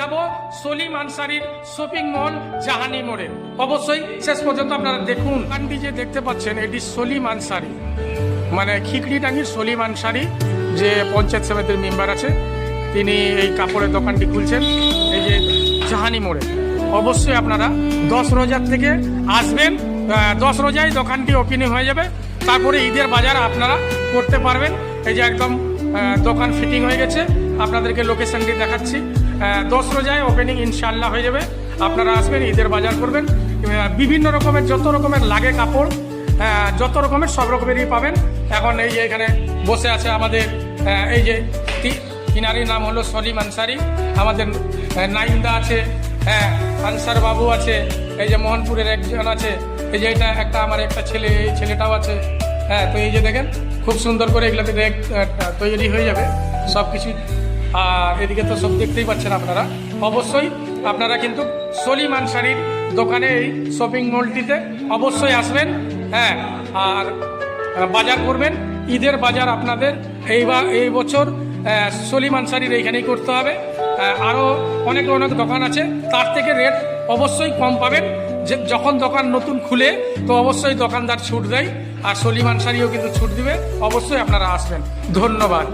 দেখাবো Salim আনসারির shopping mall জাহানি মোড়ে। অবশ্যই শেষ পর্যন্ত আপনারা দেখুন। দোকানটি যে দেখতে পাচ্ছেন এটি সলিম আনসারি, মানে খিকড়িটাঙ্গির সলিম আনসারি যে পঞ্চায়েত সমিতির মেম্বার আছে, তিনি এই কাপড়ের দোকানটি খুলছেন এই যে জাহানি মোড়ে। অবশ্যই আপনারা 10 রোজার থেকে আসবেন, 10 রোজায় দোকানটি ওপেনিং হয়ে যাবে। তারপরে ঈদের বাজার আপনারা করতে পারবেন। এই যে একদম দোকান ফিটিং হয়ে গেছে, আপনাদেরকে লোকেশনটি দেখাচ্ছি। 10 রোজায় ওপেনিং ইনশাল্লাহ হয়ে যাবে। আপনারা আসবেন, ঈদের বাজার করবেন। বিভিন্ন রকমের যত রকমের লাগে কাপড়, যত রকমের সব রকমেরই পাবেন। এখন এই যে এখানে বসে আছে আমাদের এই যে কিনারির নাম হলো সলিম আনসারি, আমাদের নাইন্দা আছে, আনসার বাবু আছে, এই যে মোহনপুরের একজন আছে, এই যে এটা একটা আমার একটা ছেলে, এই ছেলেটাও আছে। তো এই যে দেখেন খুব সুন্দর করে এগুলোতে তৈরি হয়ে যাবে সব কিছু। আর এদিকে তো সব দেখতেই পাচ্ছেন আপনারা। অবশ্যই আপনারা কিন্তু সলিম আনসারির দোকানে এই শপিং মলটিতে অবশ্যই আসবেন, আর বাজার করবেন। ঈদের বাজার আপনাদের এই বছর সলিম আনসারির এইখানেই করতে হবে। আরও অনেক অনেক দোকান আছে, তার থেকে রেট অবশ্যই কম পাবেন। যে যখন দোকান নতুন খুলে তো অবশ্যই দোকানদার ছুট দেয়, আর সলিম আনসারিও কিন্তু ছুট দিবে। অবশ্যই আপনারা আসবেন। ধন্যবাদ।